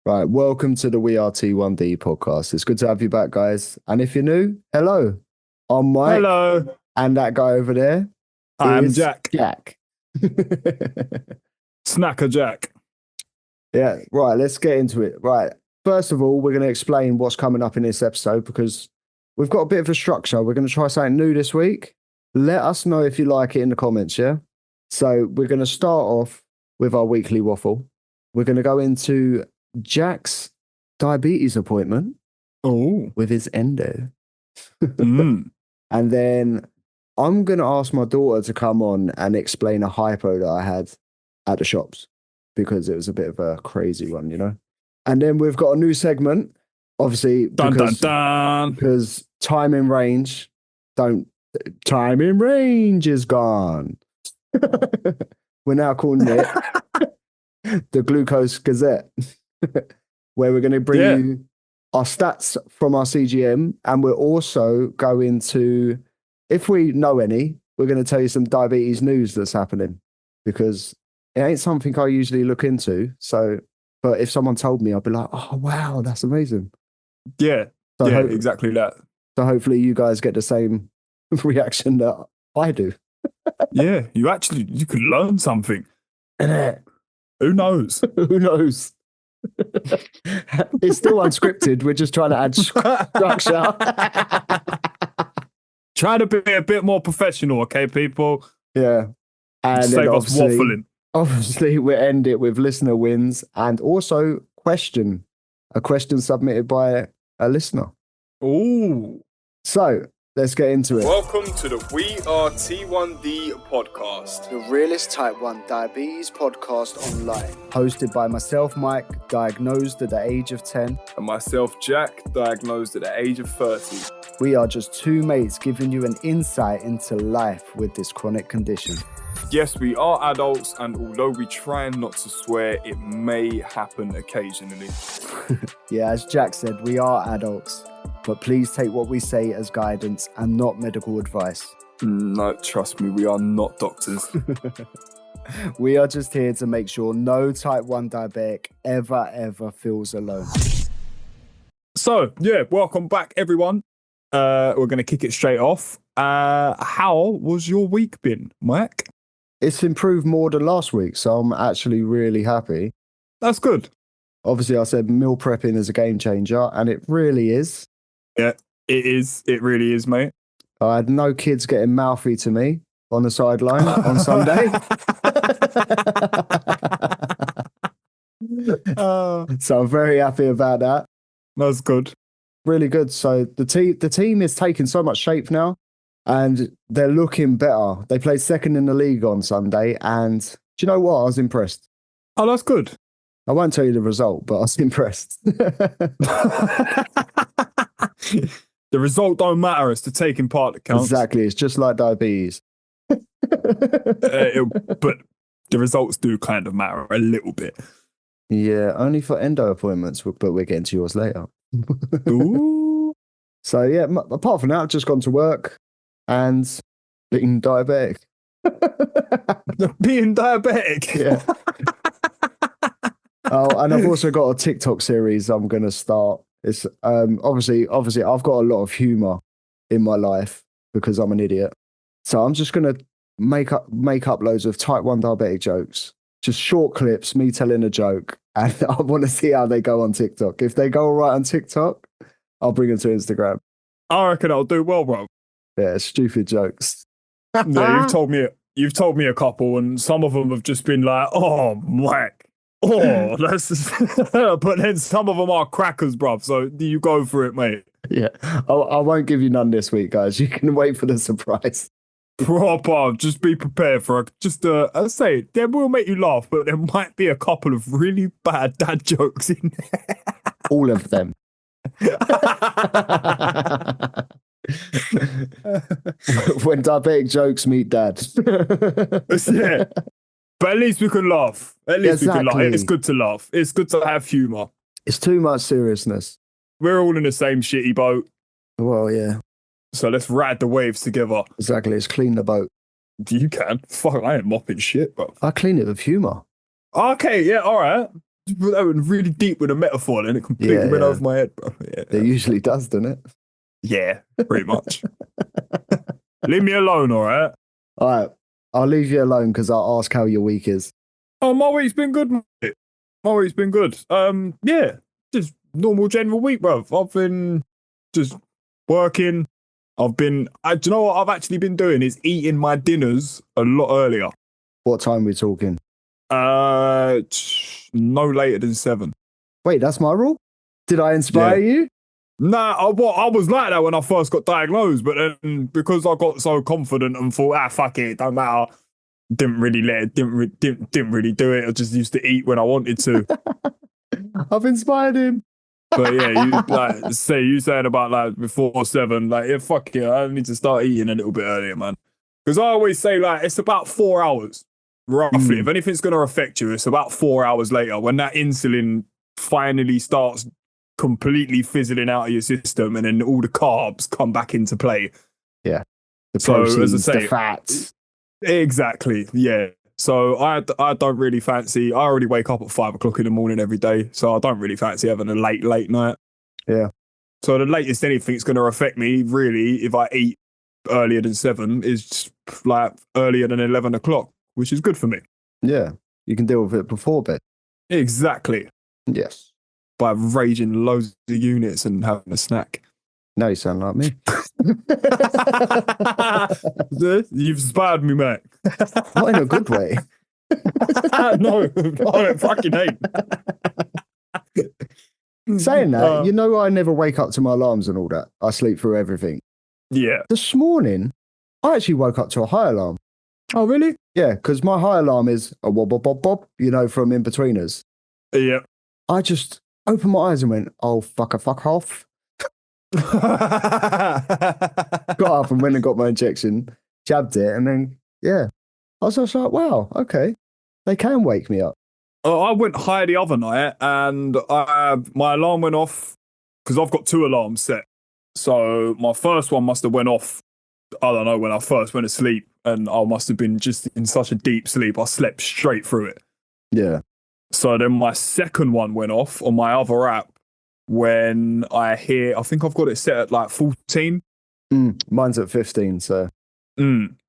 Right, welcome to the We Are T1D podcast. It's good to have you back, guys. And if you're new, hello. I'm Mike, Hello, and that guy over there I'm is Jack. Jack. Snacker Jack. Yeah, right, let's get into it. Right, first of all, we're going to explain what's coming up in this episode because we've got a bit of a structure. We're going to try something new this week. Let us know if you like it in the comments, yeah? So we're going to start off with our weekly waffle. We're going to go into Jack's diabetes appointment Oh. with his endo. Mm. And then I'm going to ask my daughter to come on and explain a hypo that I had at the shops because it was a bit of a crazy one, you know? And then we've got a new segment, obviously, because time in range is gone. We're now calling it the Glucose Gazette, where we're going to bring you our stats from our CGM, and we're also going to, if we know any, we're going to tell you some diabetes news that's happening because it ain't something I usually look into. So, but if someone told me, I'd be like, oh, wow, that's amazing. Yeah, So exactly that. So hopefully you guys get the same reaction that I do. Yeah, you could learn something. Who knows? Who knows? It's still unscripted. We're just trying to add structure. Try to be a bit more professional, okay, people? Yeah. And save us waffling. Obviously, we end it with listener wins and also a question submitted by a listener. Ooh. So let's get into it. Welcome to the We Are T1D podcast. The realest type 1 diabetes podcast online. Hosted by myself, Mike, diagnosed at the age of 10. And myself, Jack, diagnosed at the age of 30. We are just two mates giving you an insight into life with this chronic condition. Yes, we are adults, and although we try not to swear, it may happen occasionally. Yeah, as Jack said, we are adults, but please take what we say as guidance and not medical advice. No, trust me, we are not doctors. We are just here to make sure no type 1 diabetic ever feels alone. So, welcome back, everyone. We're going to kick it straight off. How was your week been, Mike? It's improved more than last week, so I'm actually really happy. That's good. Obviously, I said meal prepping is a game changer, and it really is. Yeah, it is. It really is, mate. I had no kids getting mouthy to me on the sideline on Sunday. So I'm very happy about that. That's good. Really good. So the team is taking so much shape now, and they're looking better. They played second in the league on Sunday, and do you know what? I was impressed. Oh, that's good. I won't tell you the result, but I was impressed. The result don't matter. It's the taking part that counts. Exactly. It's just like diabetes. But the results do kind of matter a little bit. Yeah, only for endo appointments, but we're getting to yours later. Ooh. So yeah, apart from that, I've just gone to work and being diabetic. Being diabetic? Yeah. Oh, and I've also got a TikTok series I'm going to start. It's obviously I've got a lot of humor in my life because I'm an idiot. So I'm just going to make up loads of type 1 diabetic jokes. Just short clips, me telling a joke, and I want to see how they go on TikTok. If they go all right on TikTok, I'll bring them to Instagram. I reckon I'll do well, bro. Yeah, stupid jokes. Yeah, you've told me a couple, and some of them have just been like, oh, Mike. Oh, that's. But then some of them are crackers, bruv. So you go for it, mate. Yeah, I won't give you none this week, guys. You can wait for the surprise. Proper, just be prepared for I say, they will make you laugh, but there might be a couple of really bad dad jokes in there. All of them. When diabetic jokes meet dad. Yeah. But at least we can laugh. At least we can laugh. It's good to laugh. It's good to have humour. It's too much seriousness. We're all in the same shitty boat. Well, yeah. So let's ride the waves together. Exactly. Let's clean the boat. You can. Fuck, I ain't mopping shit, bro. I clean it with humour. Okay, yeah, all right. That went really deep with a metaphor, and it completely went over my head, bro. Yeah, it usually does, doesn't it? Yeah, pretty much. Leave me alone, all right? All right. I'll leave you alone because I'll ask how your week is. Oh, my week's been good, mate. My week's been good. Yeah, just normal general week, bro. I've been just working. Do you know what I've actually been doing is eating my dinners a lot earlier. What time are we talking? No later than 7. Wait, that's my rule? Did I inspire you? Nah, I was like that when I first got diagnosed, but then because I got so confident and thought, fuck it, don't matter. Didn't really do it. I just used to eat when I wanted to. I've inspired him. But yeah, you saying about like before 7, like fuck it, I need to start eating a little bit earlier, man. Because I always say like it's about 4 hours, roughly. If anything's gonna affect you, it's about 4 hours later when that insulin finally starts completely fizzling out of your system, and then all the carbs come back into play. Yeah, the proteins, as I say, the fats. Exactly. Yeah. So I don't really fancy. I already wake up at 5 o'clock in the morning every day, so I don't really fancy having a late night. Yeah. So the latest anything's going to affect me, really, if I eat earlier than 7, is like earlier than 11 o'clock, which is good for me. Yeah, you can deal with it before bed. Exactly. Yes. By raging loads of units and having a snack. Now you sound like me. You've inspired me, mate. Not in a good way. No, I fucking hate. Saying that, you know, I never wake up to my alarms and all that. I sleep through everything. Yeah. This morning, I actually woke up to a high alarm. Oh, really? Yeah, because my high alarm is a wob, bob, bob, bob, you know, from In-Betweeners. Yeah. I just opened my eyes and went, oh, fuck off. Got up and went and got my injection, jabbed it, and then, yeah. I was just like, wow, okay. They can wake me up. I went high the other night and my alarm went off because I've got 2 alarms set. So my first one must have went off, I don't know, when I first went to sleep, and I must have been just in such a deep sleep. I slept straight through it. Yeah. So then my second one went off on my other app when I think I've got it set at like 14. Mine's at 15, so.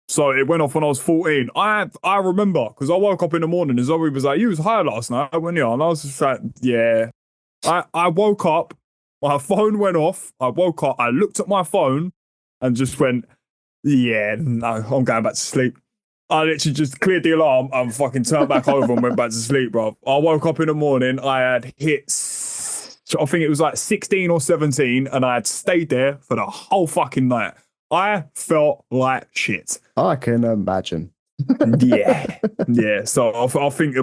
So it went off when I was 14. I remember because I woke up in the morning and Zoe was like, you was high last night, weren't you? And I was just like, yeah. I woke up, my phone went off. I woke up, I looked at my phone and just went, yeah, no, I'm going back to sleep. I literally just cleared the alarm and fucking turned back over and went back to sleep, bro. I woke up in the morning, I had hit, I think it was like 16 or 17, and I had stayed there for the whole fucking night. I felt like shit. I can imagine. Yeah. So I think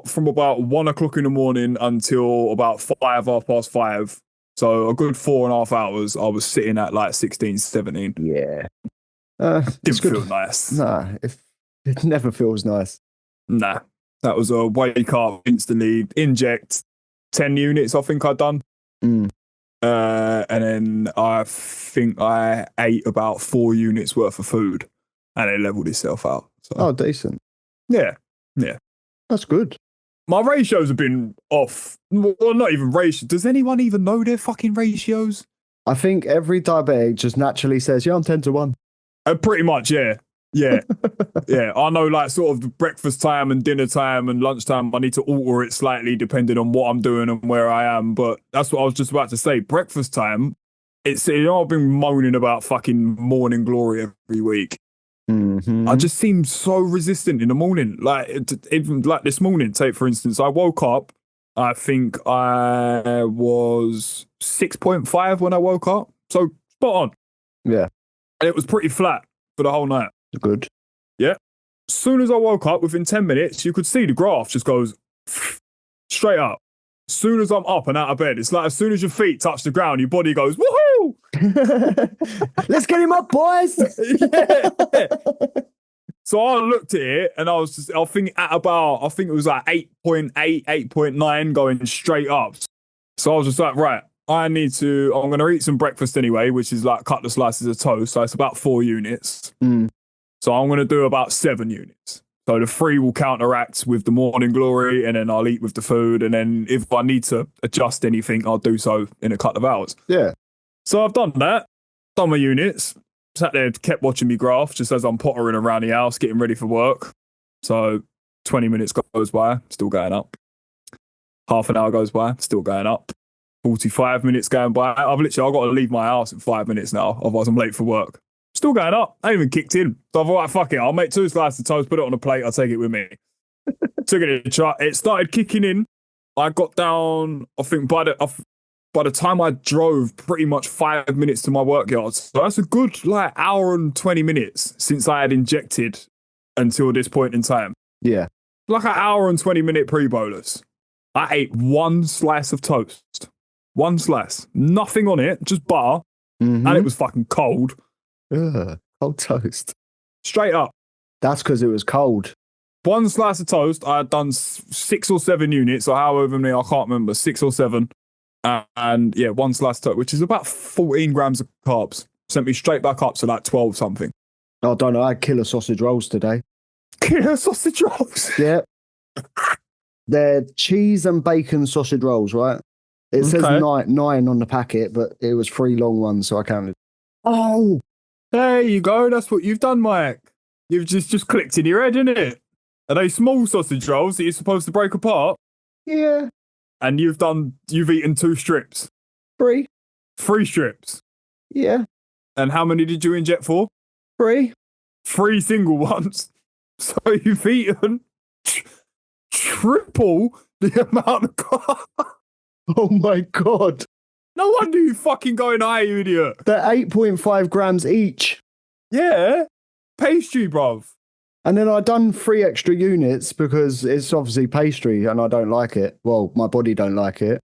from about 1 o'clock in the morning until about 5:30. So a good 4.5 hours, I was sitting at like 16, 17. Yeah. Didn't feel nice. Nah, it never feels nice. Nah. That was a wake up, instantly inject 10 units, I think I'd done. And then I think I ate about 4 units worth of food and it leveled itself out. So. Oh, decent. Yeah. That's good. My ratios have been off. Well, not even ratio. Does anyone even know their fucking ratios? I think every diabetic just naturally says, yeah, I'm 10 to 1. Pretty much, yeah. Yeah. I know, like, sort of the breakfast time and dinner time and lunchtime, I need to alter it slightly depending on what I'm doing and where I am. But that's what I was just about to say. Breakfast time, I've been moaning about fucking morning glory every week. I just seem so resistant in the morning. Like, even like this morning, take for instance, I woke up, I think I was 6.5 when I woke up. So spot on. Yeah. And it was pretty flat for the whole night. Good. Yeah. As soon as I woke up, within 10 minutes, you could see the graph just goes straight up. As soon as I'm up and out of bed, it's like as soon as your feet touch the ground, your body goes, woohoo! Let's get him up, boys! Yeah. So I looked at it and I think it was like 8.8, 8.9 going straight up. So I was just like, right, I'm going to eat some breakfast anyway, which is like a couple of slices of toast. So it's about 4 units. So I'm going to do about 7 units. So the 3 will counteract with the morning glory, and then I'll eat with the food. And then if I need to adjust anything, I'll do so in a couple of hours. Yeah. So I've done that, done my units, sat there, kept watching me graph just as I'm pottering around the house, getting ready for work. So 20 minutes goes by, still going up. Half an hour goes by, still going up. 45 minutes going by. I've got to leave my house in 5 minutes now, otherwise I'm late for work. Still going up. I ain't even kicked in. So I thought, right, fuck it. I'll make 2 slices of toast, put it on a plate. I'll take it with me. Took it in a try. It started kicking in. I got down, I think by the time I drove, pretty much 5 minutes to my work yard. So that's a good hour and 20 minutes since I had injected until this point in time. Yeah. Like an hour and 20-minute pre-bolus. I ate 1 slice of toast. 1 slice. Nothing on it, just butter. Mm-hmm. And it was fucking cold. Ugh, cold toast. Straight up. That's because it was cold. 1 slice of toast. I had done 6 or 7 units, or however many, I can't remember, 6 or 7. And yeah, 1 slice of toast, which is about 14 grams of carbs. Sent me straight back up to 12 something. I don't know. I had killer sausage rolls today. Killer sausage rolls? Yeah. They're cheese and bacon sausage rolls, right? It says 9 on the packet, but it was 3 long ones, so I counted. Oh, there you go. That's what you've done, Mike. You've just clicked in your head, innit? Are they small sausage rolls that you're supposed to break apart? Yeah. And you've eaten 2 strips? 3. 3 strips? Yeah. And how many did you inject for? 3. 3 single ones. So you've eaten triple the amount of carbs. Oh my God. No wonder you fucking going high, you idiot. They're 8.5 grams each. Yeah. Pastry, bruv. And then I done 3 extra units because it's obviously pastry and I don't like it. Well, my body don't like it.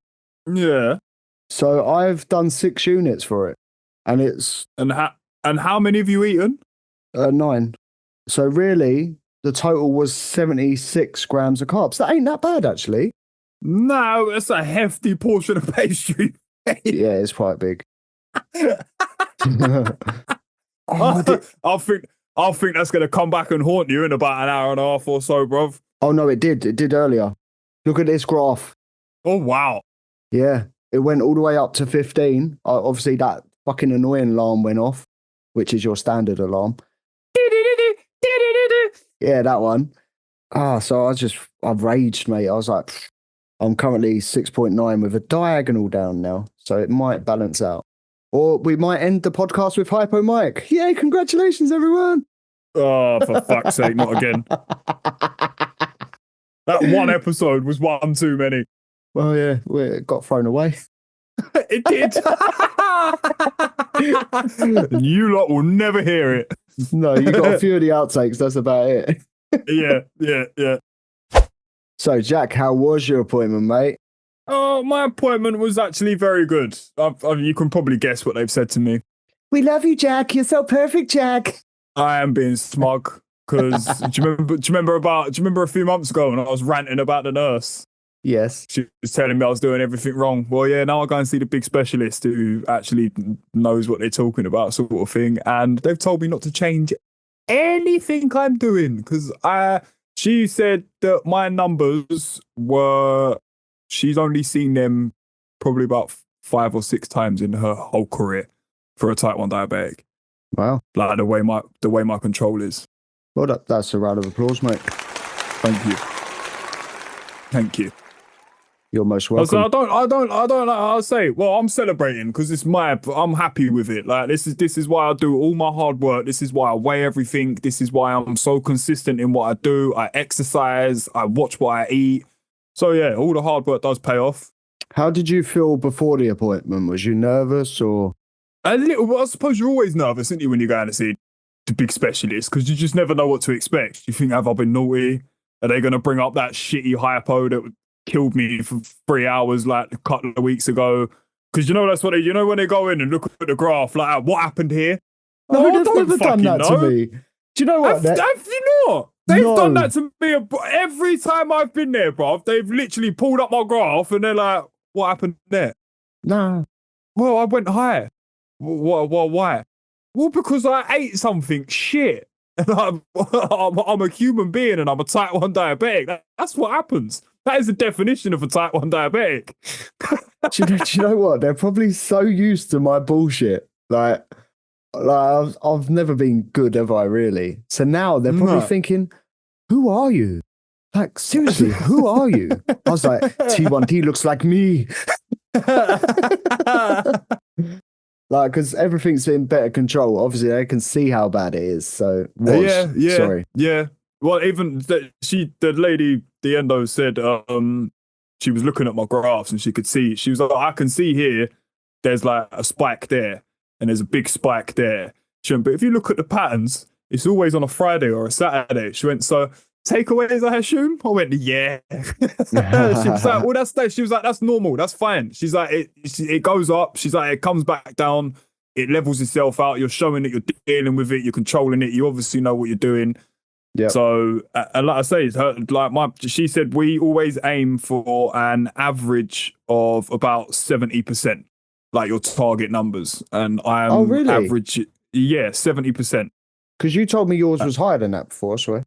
Yeah. So I've done 6 units for it. And it's... And how many have you eaten? 9. So really, the total was 76 grams of carbs. That ain't that bad, actually. No, that's a hefty portion of pastry. Yeah, it's quite big. I think that's going to come back and haunt you in about an hour and a half or so, bruv. Oh, no, it did. It did earlier. Look at this graph. Oh, wow. Yeah, it went all the way up to 15. Obviously, that fucking annoying alarm went off, which is your standard alarm. Yeah, that one. So I've raged, mate. I was like, I'm currently 6.9 with a diagonal down now, so it might balance out. Or we might end the podcast with Hypo Mike. Yay, congratulations, everyone. Oh, for fuck's sake, not again. That one episode was one too many. Well, yeah, it got thrown away. It did. You lot will never hear it. No, you got a few of the outtakes. That's about it. Yeah. So, Jack, how was your appointment, mate? Oh, my appointment was actually very good. You can probably guess what they've said to me. We love you, Jack. You're so perfect, Jack. I am being smug because do you remember a few months ago when I was ranting about the nurse? Yes. She was telling me I was doing everything wrong. Well, yeah, now I go and see the big specialist who actually knows what they're talking about, sort of thing. And they've told me not to change anything I'm doing because she said that my numbers were, she's only seen them probably about 5 or 6 times in her whole career for a type 1 diabetic. Wow. Like the way my control is. Well, that's a round of applause, mate. Thank you. You're most welcome. I don't I'll say, well, I'm celebrating because I'm happy with it. Like this is why I do all my hard work. This is why I weigh everything. This is why I'm so consistent in what I do. I exercise, I watch what I eat. So yeah, all the hard work does pay off. How did you feel before the appointment? Was you nervous or? A little. Well, I suppose you're always nervous, aren't you, when you're going to see the big specialist because you just never know what to expect. You think, have I been naughty? Are they going to bring up that shitty hypo that killed me for 3 hours like a couple of weeks ago? Because that's what when they go in and look at the graph, like, what happened here? No, they've never done that to me. Do you know what? Have you not? They've done that to me every time I've been there, bruv. They've literally pulled up my graph and they're like, what happened there? Nah. Well, I went higher. Why? Well, because I ate something shit. And I'm a human being and I'm a type 1 diabetic. That's what happens. That is the definition of a type 1 diabetic. Do you know what? They're probably so used to my bullshit. Like I've never been good, have I, really? So now they're probably thinking, who are you? Like, seriously, who are you? I was like, T1D looks like me. Like, because everything's in better control. Obviously, they can see how bad it is. So, sorry. Yeah. Well, even the lady, the endo said, she was looking at my graphs and she could see. She was like, I can see here. There's like a spike there, and there's a big spike there. She went, but if you look at the patterns, it's always on a Friday or a Saturday. She went, so takeaways, I assume? I went, yeah. She was like, well, that's that. She was like, that's normal. That's fine. She's like, it goes up. She's like, it comes back down. It levels itself out. You're showing that you're dealing with it. You're controlling it. You obviously know what you're doing. Yeah. So, and like I say, she said we always aim for an average of about 70%, like your target numbers. And I am average, 70%. Because you told me yours was higher than that before, sorry.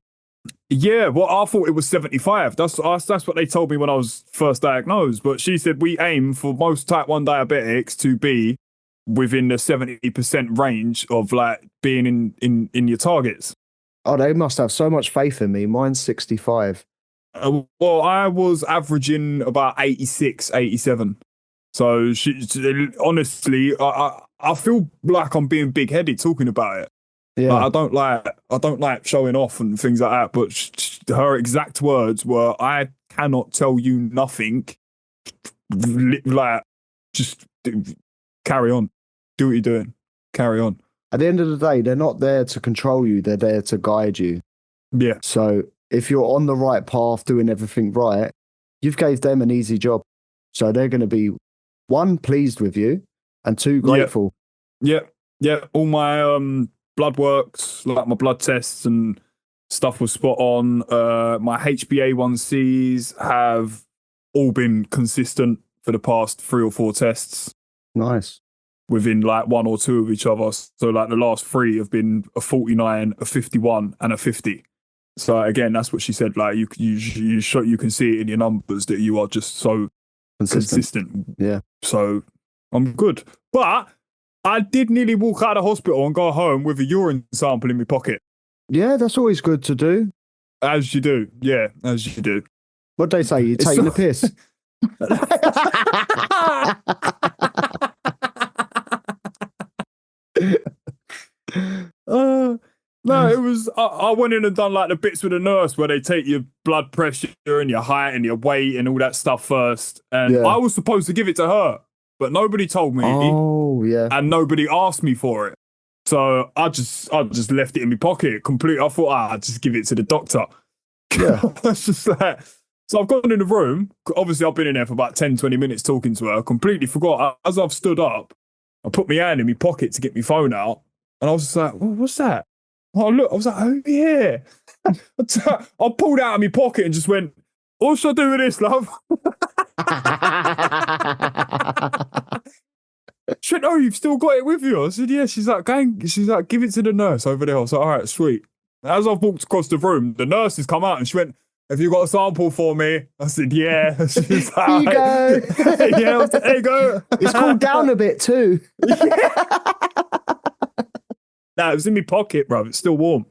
Yeah, well, I thought it was 75. That's what they told me when I was first diagnosed. But she said we aim for most type 1 diabetics to be within the 70% range of like being in your targets. Oh, they must have so much faith in me. Mine's 65. Well, I was averaging about 86, 87. So she honestly, I feel like I'm being big-headed talking about it. Yeah, like, I don't like showing off and things like that. But her exact words were, "I cannot tell you nothing. Like, just carry on, do what you're doing, carry on." At the end of the day, they're not there to control you; they're there to guide you. Yeah. So if you're on the right path, doing everything right, you've gave them an easy job. So they're going to be, one, pleased with you, and two, grateful. Yeah. All my blood works, like my blood tests and stuff was spot on. My HbA1cs have all been consistent for the past 3 or 4 tests. Nice. Within like 1 or 2 of each other. So like the last 3 have been a 49, a 51, and a 50. So again, that's what she said. Like you can see it in your numbers that you are just so consistent. Yeah. So I'm good. But I did nearly walk out of hospital and go home with a urine sample in my pocket. Yeah, that's always good to do. As you do. Yeah, as you do. What'd they say? You're taking the piss? No, it was, I went in and done like the bits with the nurse where they take your blood pressure and your height and your weight and all that stuff first. And I was supposed to give it to her, but nobody told me. Oh, yeah. And nobody asked me for it. So I just left it in my pocket completely. I thought, I'll just give it to the doctor. Yeah. It's just like, so I've gone in the room. Obviously, I've been in there for about 10, 20 minutes talking to her. I completely forgot. As I've stood up, I put my hand in my pocket to get my phone out. And I was just like, well, what's that? Oh, look, I was like, oh, yeah. I pulled out of my pocket and just went, what should I do with this, love? She went, oh, you've still got it with you? I said, yeah. She's like, give it to the nurse over there. I was like, all right, sweet. As I've walked across the room, the nurse has come out and she went, have you got a sample for me? I said, yeah. She's like, here you go. Yeah, I was like, there you go. It's cooled down a bit too. No, it was in my pocket, bro. It's still warm.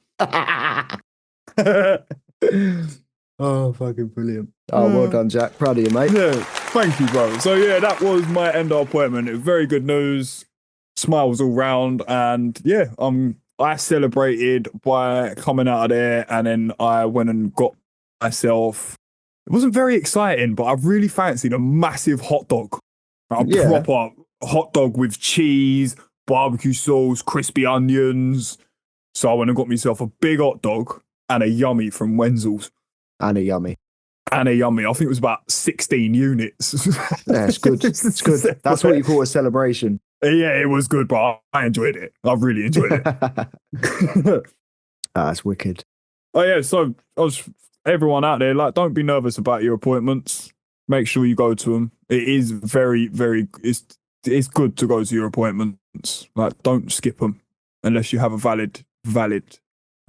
Oh, fucking brilliant. Oh, well done, Jack. Proud of you, mate. Yeah, thank you, bro. So, yeah, that was my endo appointment. It was very good news. Smiles all round. And, yeah, I celebrated by coming out of there. And then I went and got myself... It wasn't very exciting, but I really fancied a massive hot dog. A proper hot dog with cheese, barbecue sauce, crispy onions. So I went and got myself a big hot dog and a yummy from Wenzel's. And a yummy. I think it was about 16 units. Yeah, it's good. It's good. That's what you call a celebration. Yeah, it was good, bro. I enjoyed it. I really enjoyed it. That's wicked. Oh, yeah. So everyone out there, like, don't be nervous about your appointments. Make sure you go to them. It is very, very, it's good to go to your appointments. Like, don't skip them unless you have a valid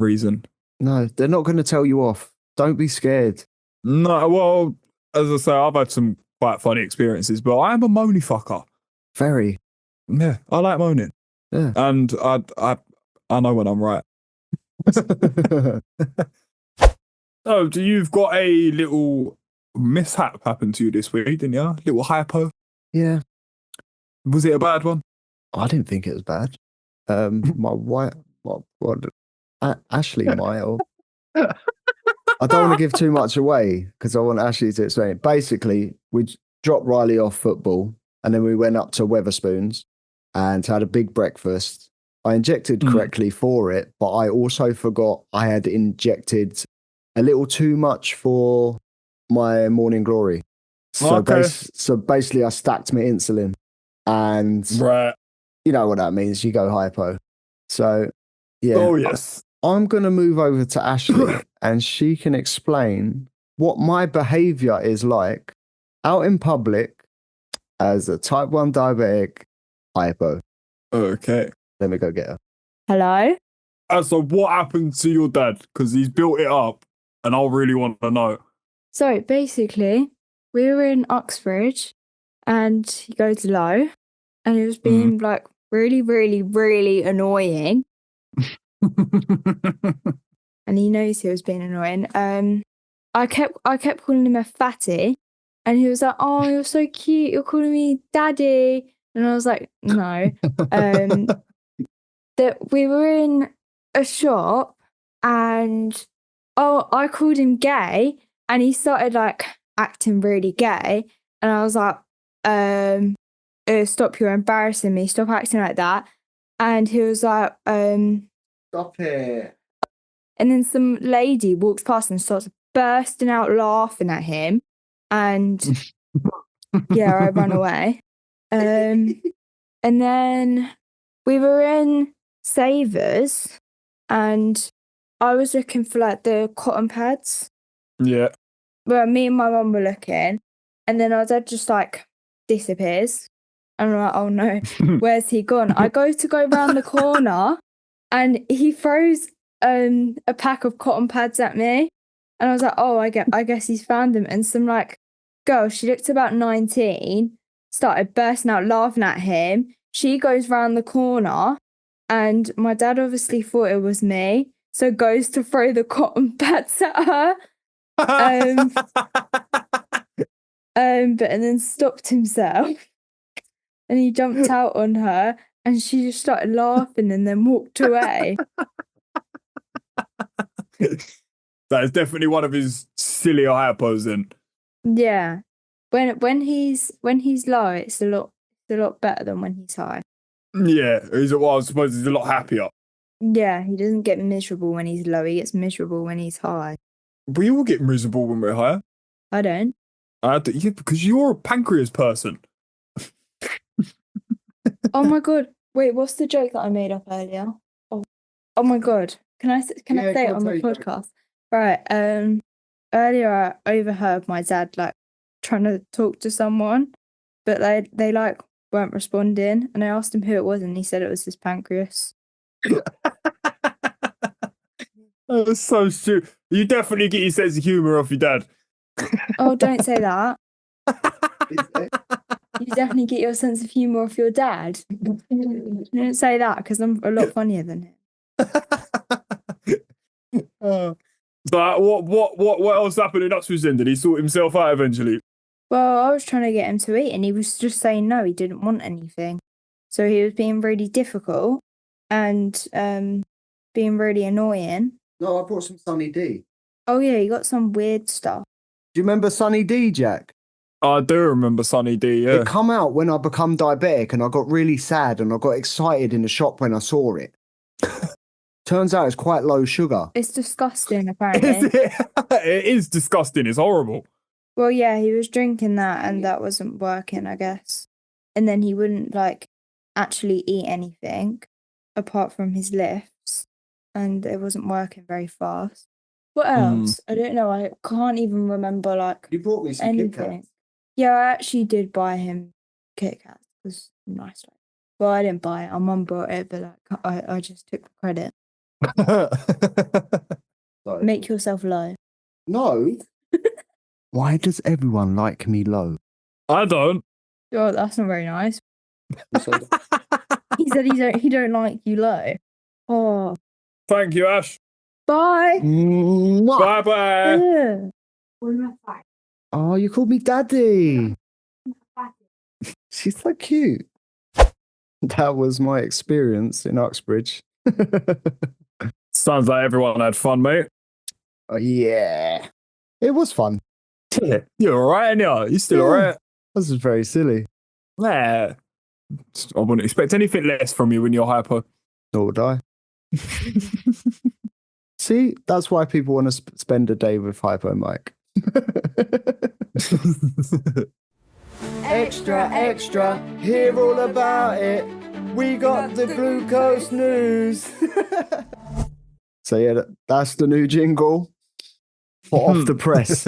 reason. No, they're not going to tell you off. Don't be scared. No, well, as I say, I've had some quite funny experiences, but I am a moany fucker. Very. Yeah, I like moaning. Yeah. And I know when I'm right. So, you've got a little mishap happen to you this week, didn't you? Little hypo. Yeah. Was it a bad one? I didn't think it was bad. My wife, Ashleigh might have. I don't want to give too much away because I want Ashleigh to explain it. Basically, we dropped Riley off football and then we went up to Weatherspoons and had a big breakfast. I injected correctly for it, but I also forgot I had injected a little too much for my morning glory. So, Okay. so basically, I stacked my insulin, and Right. you know what that means. You go hypo. So, yeah. Oh, yes. I'm going to move over to Ashleigh, and she can explain what my behavior is like out in public as a type 1 diabetic hypo. Okay. Let me go get her. Hello? So what happened to your dad? Because he's built it up, and I really want to know. So basically, we were in Uxbridge and he goes low and he was being like really, really, really annoying. And he knows he was being annoying. I kept calling him a fatty and he was like, "Oh, you're so cute. You're calling me daddy." And I was like, "No." That we were in a shop and I called him gay and he started like acting really gay and I was like, stop, you're embarrassing me, stop acting like that. And he was like, Stop it. and then some lady walks past and starts bursting out laughing at him and yeah, I ran away. And then we were in Savers and I was looking for like the cotton pads. Yeah. Well, me and my mum were looking, and then our dad just like disappears. And I'm like, oh no, where's he gone? I go around the corner and he throws a pack of cotton pads at me. And I was like, oh, I guess he's found them. And some like girl, she looked about 19, started bursting out laughing at him. She goes round the corner and my dad obviously thought it was me. So goes to throw the cotton pads at her. And then stopped himself and he jumped out on her and she just started laughing and then walked away. That is definitely one of his silly hypos then. Yeah. When he's low, it's a lot better than when he's high. Yeah, I suppose he's a lot happier. Yeah, he doesn't get miserable when he's low, he gets miserable when he's high. We all get miserable when we're higher. I don't. Yeah, because you're a pancreas person. Oh my god! Wait, what's the joke that I made up earlier? Oh my god! Can I say it on the podcast? Right. Earlier I overheard my dad like trying to talk to someone, but they like weren't responding, and I asked him who it was, and he said it was his pancreas. That's so stupid. You definitely get your sense of humour off your dad. Oh, don't say that. You definitely get your sense of humour off your dad. Don't say that because I'm a lot funnier than him. So what else happened in Uxbridge then? Did he sort himself out eventually? Well, I was trying to get him to eat and he was just saying no, he didn't want anything. So he was being really difficult and being really annoying. No, I brought some Sunny D. Oh yeah, he got some weird stuff. Do you remember Sunny D, Jack? I do remember Sunny D, yeah. It come out when I become diabetic and I got really sad and I got excited in the shop when I saw it. Turns out it's quite low sugar. It's disgusting, apparently. Is it? It is disgusting. It's horrible. Well, yeah, he was drinking that and that wasn't working, I guess. And then he wouldn't like actually eat anything apart from his lifts and it wasn't working very fast. What else? I don't know. I can't even remember like You brought me some anything. Kit Kats. Yeah, I actually did buy him Kit Kats. It was nice. Well, I didn't buy it. Our mum bought it, but like I just took the credit. Make yourself low. No. Why does everyone like me low? I don't. Oh, that's not very nice. You said- He said he don't like you low. Oh, Thank you, Ash. bye. Mwah. Bye-bye. Ugh. Oh, you called me daddy. She's so cute. That was my experience in Uxbridge. Sounds like everyone had fun, mate. Oh, yeah. It was fun. You're all right, yeah? You still Yeah. all right? This is very silly. Yeah. I wouldn't expect anything less from you when you're hypo. Nor would I. See, that's why people want to spend a day with Hypo Mike. Extra, extra, hear all about it. We got the glucose news. So yeah, that's the new jingle for Off the Press.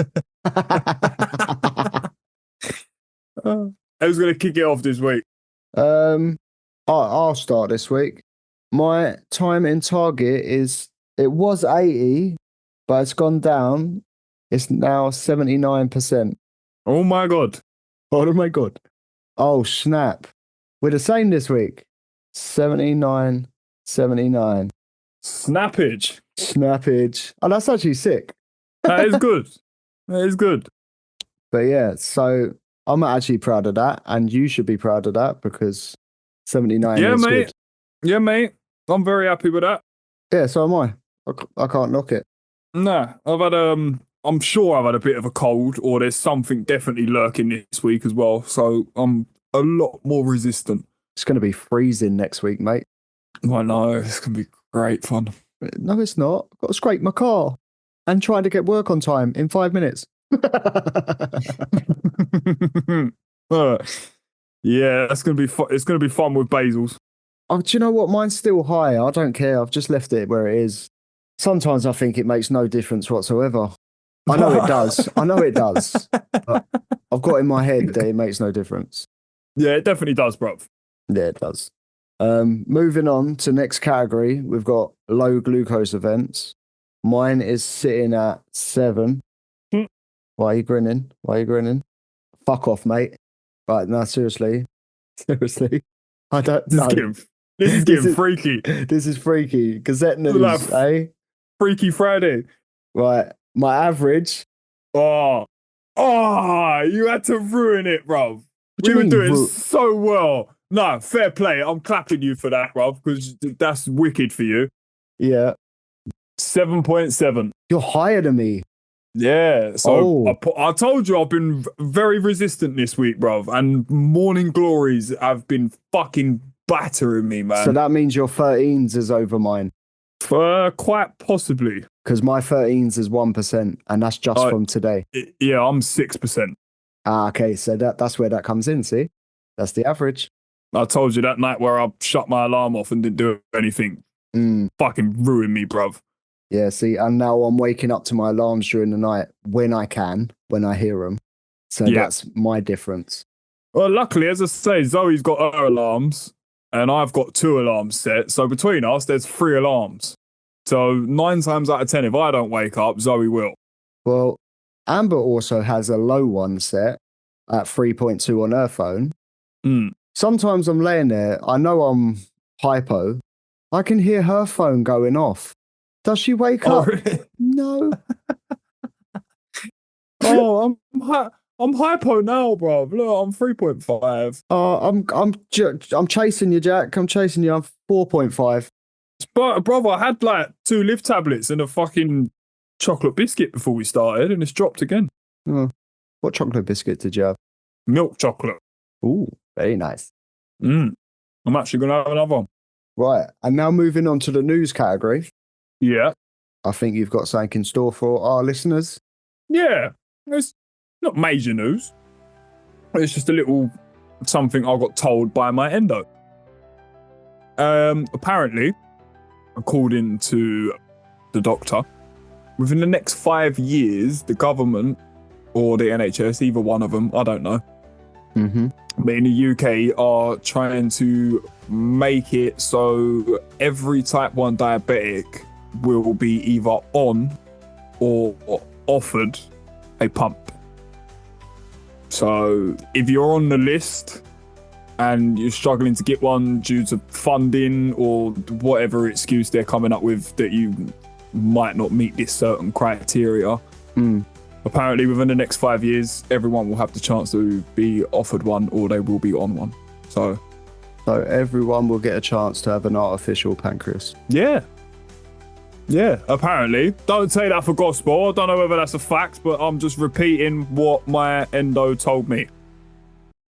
Who's going to kick it off this week? I'll start this week. My time in Target it was 80, but it's gone down. It's now 79%. Oh my God. Oh my God. Oh, snap. We're the same this week. 79, 79. Snappage. Snappage. Oh, that's actually sick. That is good. That is good. But yeah, so I'm actually proud of that, and you should be proud of that because 79 Yeah, is mate. good. Yeah, mate. I'm very happy with that. Yeah, so am I. I can't knock it. Nah, I've had I'm sure I've had a bit of a cold, or there's something definitely lurking this week as well. So I'm a lot more resistant. It's going to be freezing next week, mate. I know, it's gonna be great fun. No, it's not. I've got to scrape my car and trying to get work on time in 5 minutes. Yeah, that's gonna be it's gonna be fun with Basil's. Oh, do you know what? Mine's still high. I don't care. I've just left it where it is. Sometimes I think it makes no difference whatsoever. I know it does. I know it does. But I've got in my head that it makes no difference. Yeah, it definitely does, bruv. Yeah, it does. Moving on to next category, we've got low glucose events. Mine is sitting at 7. Why are you grinning? Why are you grinning? Fuck off, mate. Right, no, seriously. Seriously. I don't know. This is getting freaky. This is freaky. Gazette news, Like eh? Freaky Friday. Right. My average. Oh, you had to ruin it, bruv. do you We were mean, doing so well. No, fair play. I'm clapping you for that, bruv, because that's wicked for you. Yeah. 7.7. You're higher than me. Yeah, so Oh. I told you I've been very resistant this week, bruv, and morning glories have been fucking battering me, man. So that means your 13s is over mine. Quite possibly. Because my 13s is 1%, and that's just from today. Yeah, I'm 6%. Ah, okay, so that's where that comes in, see? That's the average. I told you that night where I shut my alarm off and didn't do anything. Fucking ruined me, bruv. Yeah, see, and now I'm waking up to my alarms during the night when I hear them. So that's my difference. Well, luckily, as I say, Zoe's got her alarms and I've got 2 alarms set. So between us, there's 3 alarms. So 9 times out of 10, if I don't wake up, Zoe will. Well, Amber also has a low one set at 3.2 on her phone. Sometimes I'm laying there, I know I'm hypo. I can hear her phone going off. Does she wake up? Really? No. Oh, I'm hypo now, bro. Look, I'm 3.5. I'm chasing you, Jack. I'm chasing you. I'm 4.5. But brother, I had like 2 lift tablets and a fucking chocolate biscuit before we started, and it's dropped again. Oh, what chocolate biscuit did you have? Milk chocolate. Ooh, very nice. I'm actually gonna have another one. Right, and now moving on to the news category. Yeah. I think you've got something in store for our listeners. Yeah. It's not major news. It's just a little something I got told by my endo. Apparently, according to the doctor, within the next 5 years, the government or the NHS, either one of them, I don't know, Mm-hmm. But in the UK are trying to make it so every type 1 diabetic will be either on or offered a pump. So if you're on the list and you're struggling to get one due to funding or whatever excuse they're coming up with that you might not meet this certain criteria, apparently within the next 5 years, everyone will have the chance to be offered one or they will be on one. So everyone will get a chance to have an artificial pancreas. Yeah, apparently. Don't take that for gospel. I don't know whether that's a fact, but I'm just repeating what my endo told me.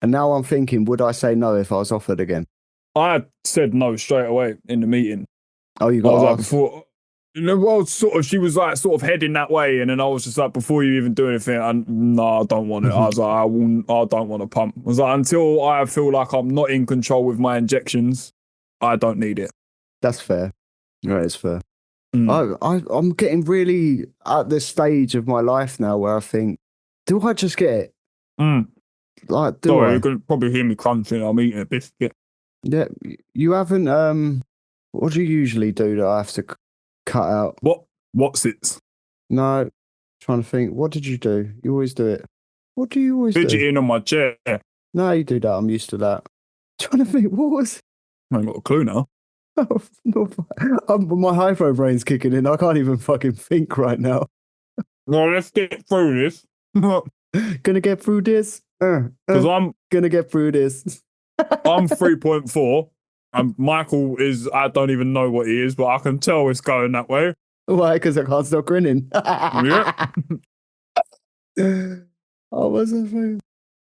And now I'm thinking, would I say no if I was offered again? I said no straight away in the meeting. Oh, you I got was like, asked. before, well, sort of, she was like sort of heading that way, and then I was just like, before you even do anything, no, I don't want it. I was like, I don't want a pump. I was like, until I feel like I'm not in control with my injections, I don't need it. That's fair. Right, it's fair. I'm getting really at this stage of my life now where I think, do I just get it? Like, do Sorry, I? you can probably hear me crunching. I'm eating a biscuit. Yeah, you haven't. What do you usually do that I have to cut out? What's it? No, trying to think. What did you do? You always do it. What do you always do? Fidgeting on my chair. No, you do that. I'm used to that. Trying to think. What was? I ain't got a clue now. Oh, no, my hypo brain's kicking in. I can't even fucking think right now. No, let's get through this. Gonna get through this. Because I'm gonna get through this. I'm 3.4, and Michael is, I don't even know what he is, but I can tell it's going that way. Why? Because I can't stop grinning. Yeah. I wasn't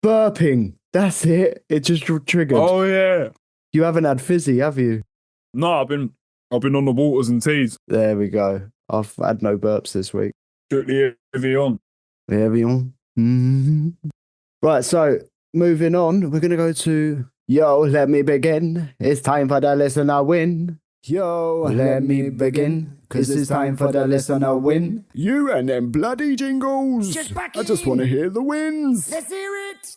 burping. That's it. It just triggered. Oh yeah. You haven't had fizzy, have you? No, I've been on the waters and teas. There we go. I've had no burps this week. Strictly Evian. Heavy on. Right, so moving on, we're going to go to Yo, Let Me Begin. It's time for the listener win. Yo, let me begin, because it's time for the listener win. You and them bloody jingles. I just want to hear the wins. Let's hear it.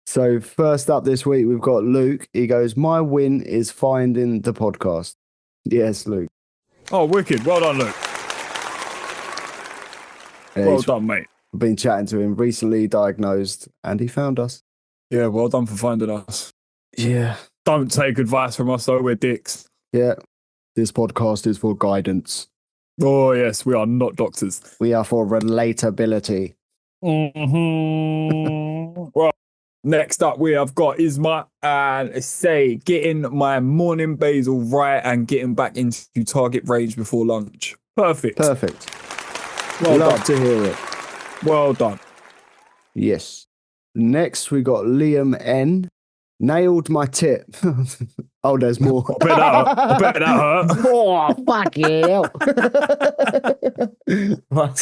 So first up this week, we've got Luke. He goes, my win is finding the podcast. Yes, Luke. Oh, wicked. Well done, Luke. Well done, mate. I've been chatting to him, recently diagnosed, and he found us. Yeah, well done for finding us. Yeah. Don't take advice from us, though. We're dicks. Yeah. This podcast is for guidance. Oh, yes. We are not doctors. We are for relatability. Well, next up we have got Isma and say getting my morning basil right and getting back into target range before lunch. Perfect. Well Love done. to hear it. Well done. Yes. Next we got Liam N. Nailed my tip. Oh, there's more. I bet that hurt. Oh, fuck it. Right,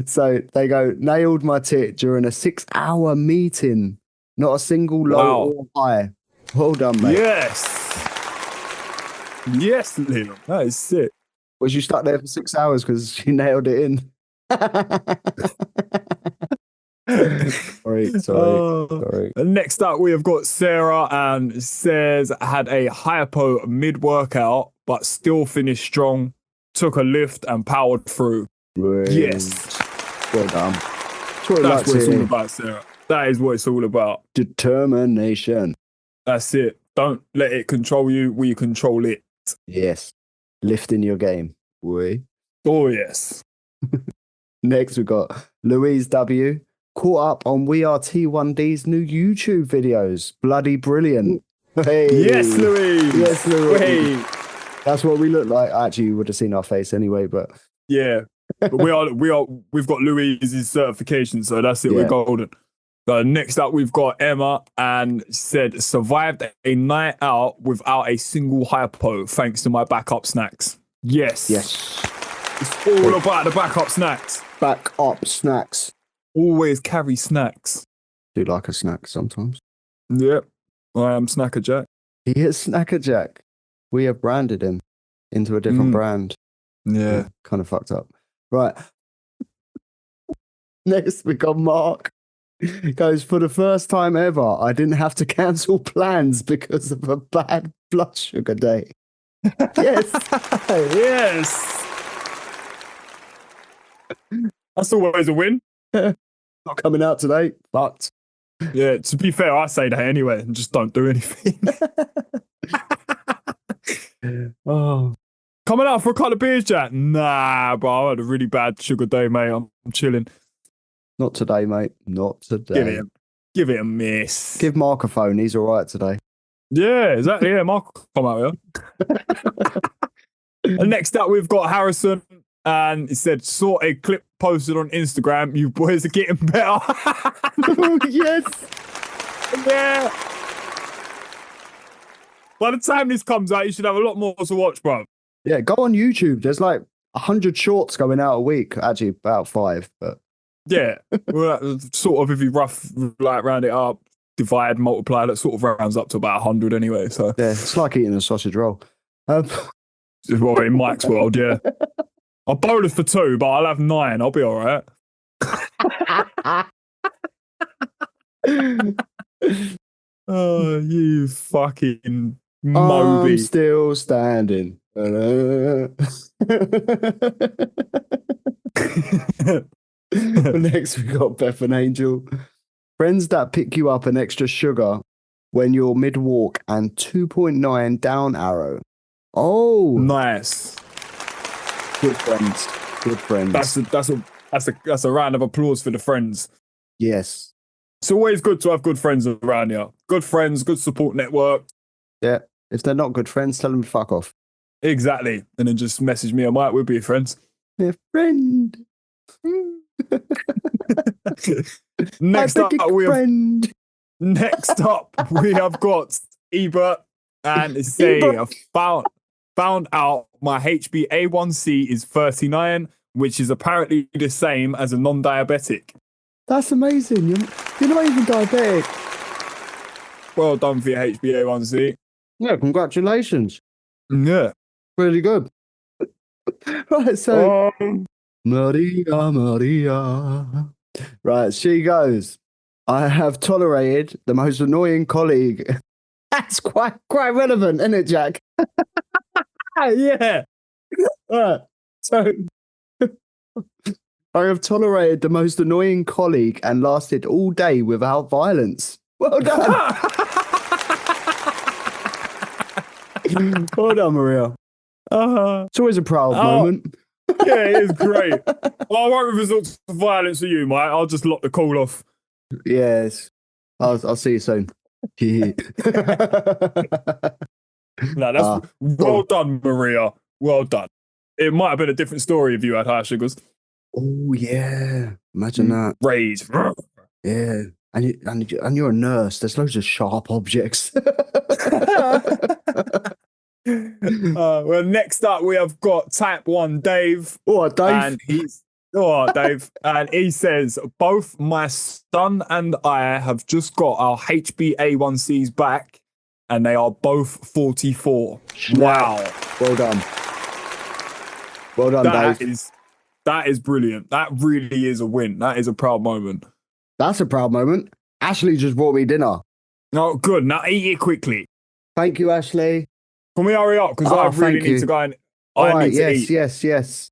so they go, nailed my tit during a 6-hour meeting. Not a single low or high. Well done, mate. Yes, Liam. That is sick. Was you stuck there for 6 hours because you nailed it in? Sorry. And next up, we have got Sarah and says had a hypo mid-workout, but still finished strong, took a lift and powered through. Right. Yes. Well done. That's what it's all about, Sarah. That is what it's all about. Determination. That's it. Don't let it control you. We control it. Yes. Lifting your game. We. Oh, yes. Next, we got Louise W. Caught up on We Are T1D's new YouTube videos. Bloody brilliant. Hey. Yes, Louise. Yes, Louise. Hey. That's what we look like. Actually, you would have seen our face anyway, but Yeah. But we've got Louise's certification, so that's it. Yeah. We're golden. Next up, we've got Emma and said, survived a night out without a single hypo thanks to my backup snacks. Yes. It's all about the backup snacks. Back up snacks. Always carry snacks. Do like a snack sometimes. Yep. I am Snacker Jack. He is Snacker Jack. We have branded him into a different brand. Yeah. Kind of fucked up. Right. Next, we got Mark. Goes, for the first time ever, I didn't have to cancel plans because of a bad blood sugar day. Yes. Yes. That's always a win. Not coming out today, but Yeah, to be fair, I say that anyway and just don't do anything. oh, Coming out for a couple of beers, Jack? Nah, bro, I had a really bad sugar day, mate. I'm chilling. not today, mate. Not today. Give it a miss. Give Mark a phone. He's all right today. Yeah, exactly. Yeah, Mark, come out here. And next up, we've got Harrison, and he said, "Saw a clip posted on Instagram. You boys are getting better." Yes. Yeah. By the time this comes out, you should have a lot more to watch, bro. Yeah, go on YouTube. There's like 100 shorts going out a week. Actually, about 5, but Yeah, well, sort of if you round it up, divide, multiply, that sort of rounds up to about 100 anyway. So yeah, it's like eating a sausage roll. well, in Mike's world, yeah. I'll bonus for 2, but I'll have 9. I'll be all right. Oh, you fucking Moby. I'm still standing. Next, we got Beth and Angel. Friends that pick you up an extra sugar when you're mid walk and 2.9 down arrow. Oh, Nice. good friends. Good friends. That's a round of applause for the friends. Yes. It's always good to have good friends around here. Good friends, good support network. Yeah. If they're not good friends, tell them to fuck off. Exactly. And then just message me. I might. We'll be friends. Yeah, friend. Next up, friend. Next up, we have got Ebert, and it's saying, found out my HbA1c is 39, which is apparently the same as a non-diabetic. That's amazing. You're not even diabetic. Well done for your HbA1c. Yeah, congratulations. Yeah. Really good. Right, so Maria. Right, she goes. I have tolerated the most annoying colleague. That's quite relevant, isn't it, Jack? Yeah. Right. So I have tolerated the most annoying colleague and lasted all day without violence. Well done. Well done, Maria. It's always a proud moment. Yeah, it is great. Well, I won't resort to violence for you, mate. I'll just lock the call off. Yes. I'll see you soon. Yeah. No, that's well done, Maria. Well done. It might have been a different story if you had high sugars. Oh yeah, imagine that. Rage. Yeah, and you're a nurse. There's loads of sharp objects. Well, next up we have got Type 1 Dave. Oh, Dave. And he says, both my son and I have just got our HbA1cs back, and they are both 44. Wow. Well done. Well done, Dave. That is brilliant. That really is a win. That is a proud moment. That's a proud moment. Ashleigh just brought me dinner. Oh, good. Now eat it quickly. Thank you, Ashleigh. Can we hurry up? Because I really need to go and need to eat. Yes.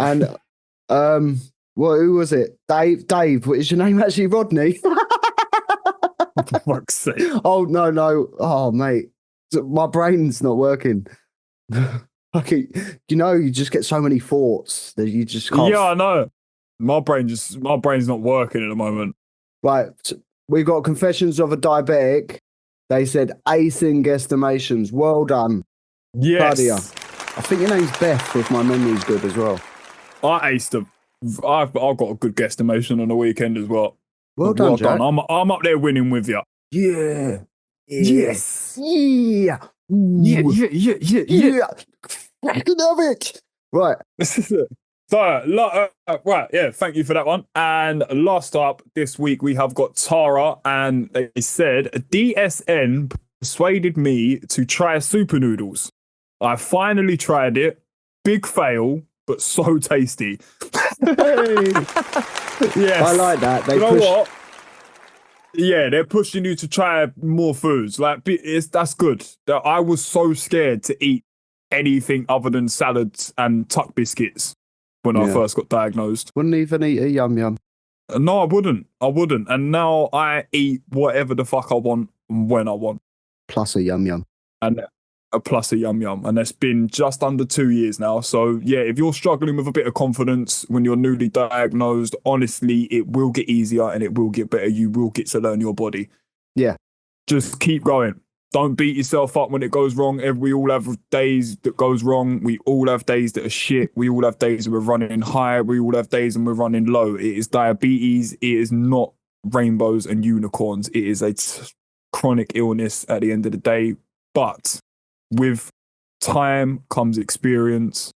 And who was it? Dave. What is your name actually? Rodney. For fuck's sake. Oh no. Oh mate, my brain's not working. Okay, you just get so many thoughts that you just can't. Yeah, I know. My brain's not working at the moment. Right, we got confessions of a diabetic. They said acing guesstimations. Well done. Yes. I think your name's Beth, if my memory's good as well. I aced them. I've got a good guesstimation on the weekend as well. Well done, Jack. I'm up there winning with you. Yeah. Yes. Yeah. Yeah. Fucking love it. Right. So, right, yeah, thank you for that one. And last up this week, we have got Tara, and they said, DSN persuaded me to try super noodles. I finally tried it. Big fail, but so tasty. Yes. I like that. You know what? they're pushing you to try more foods. Like, that's good. I was so scared to eat anything other than salads and tuck biscuits when I first got diagnosed. Wouldn't even eat a yum yum. No, I wouldn't. And now I eat whatever the fuck I want when I want. Plus a yum yum. And plus a yum yum. And it's been just under 2 years now. So yeah, if you're struggling with a bit of confidence when you're newly diagnosed, honestly, it will get easier and it will get better. You will get to learn your body. Yeah. Just keep going. Don't beat yourself up when it goes wrong. We all have days that goes wrong. We all have days that are shit. We all have days that we're running high. We all have days when we're running low. It is diabetes. It is not rainbows and unicorns. It is a chronic illness at the end of the day. But with time comes experience,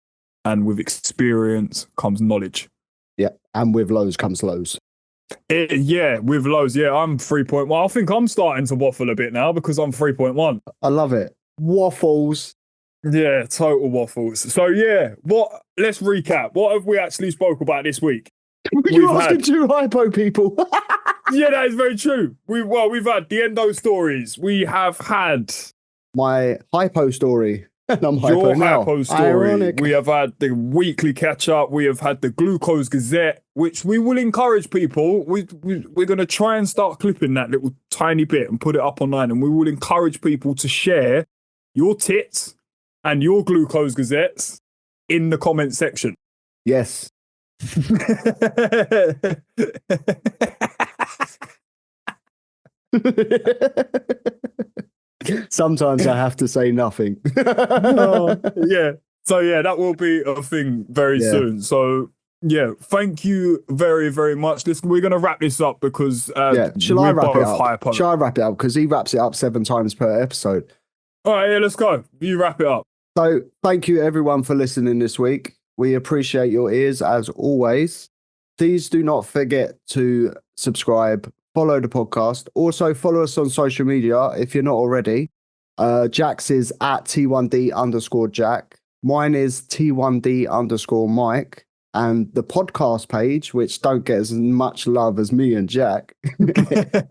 and with experience comes knowledge. Yeah, and with lows comes lows. With lows. Yeah, I'm 3.1. I think I'm starting to waffle a bit now because I'm 3.1. I love it. Waffles. Yeah, total waffles. So yeah, let's recap. What have we actually spoke about this week? You're asking two hypo people. Yeah, that is very true. We've had the Endo stories. We have had my hypo story. And I'm hypo your now. hypo story. Ironic. We have had the weekly catch up. We have had the Glucose Gazette, which we will encourage people. We're going to try and start clipping that little tiny bit and put it up online. And we will encourage people to share your tits and your Glucose Gazettes in the comment section. Yes. Sometimes I have to say nothing. Yeah. So yeah, that will be a thing very soon. So yeah, thank you very, very much. We're going to wrap this up because Shall I wrap it up? Shall I wrap it up? Because he wraps it up 7 times per episode. All right, yeah, let's go. You wrap it up. So thank you everyone for listening this week. We appreciate your ears as always. Please do not forget to subscribe, follow the podcast. Also follow us on social media if you're not already. Jack's is at T1D_Jack. Mine is T1D_Mike. And the podcast page, which don't get as much love as me and Jack,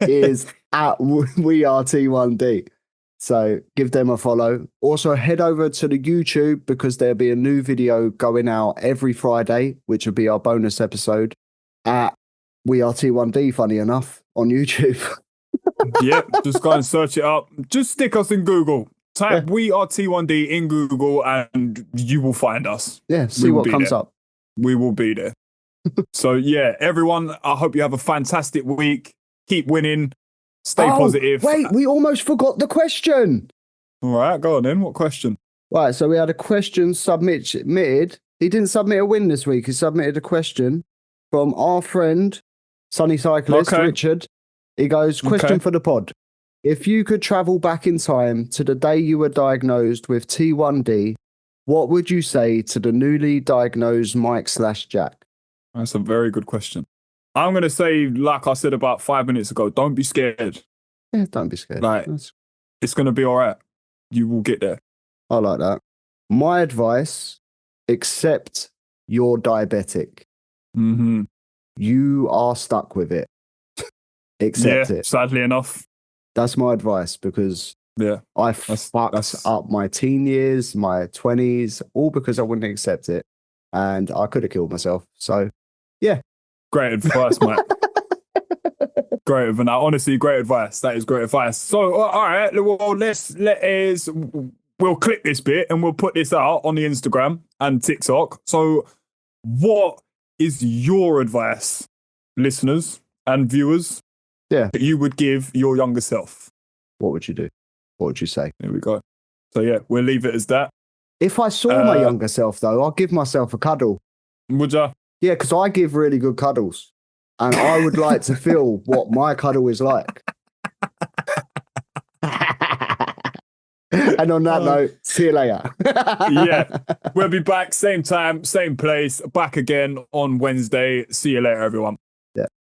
is at We Are T1D. So give them a follow. Also head over to the YouTube because there'll be a new video going out every Friday, which will be our bonus episode at We Are T1D, funny enough, on YouTube. Yeah, just go and search it up. Just stick us in Google. Type We Are T1D in Google and you will find us. Yeah, see what comes up. We will be there. So yeah, everyone, I hope you have a fantastic week. Keep winning. Stay positive. Wait, we almost forgot the question. All right, go on then. What question? Right, so we had a question submitted. He didn't submit a win this week. He submitted a question from our friend, Sunny Cyclist, Richard. He goes, question for the pod. If you could travel back in time to the day you were diagnosed with T1D, what would you say to the newly diagnosed Mike/Jack? That's a very good question. I'm going to say, like I said about 5 minutes ago, don't be scared. Yeah, don't be scared. Like, it's going to be all right. You will get there. I like that. My advice, accept you're diabetic. Mm-hmm. You are stuck with it. Accept it. Sadly enough. That's my advice because I fucked up my teen years, my 20s, all because I wouldn't accept it. And I could have killed myself. So, yeah. Great advice, mate. Great advice. Honestly, great advice. That is great advice. So, all right. Well, we'll clip this bit and we'll put this out on the Instagram and TikTok. So, what is your advice, listeners and viewers, that you would give your younger self? What would you do? What would you say? There we go. So, yeah, we'll leave it as that. If I saw my younger self, though, I'll give myself a cuddle. Would you? Yeah, because I give really good cuddles. And I would like to feel what my cuddle is like. And on that note, see you later. Yeah, we'll be back same time, same place, back again on Wednesday. See you later, everyone.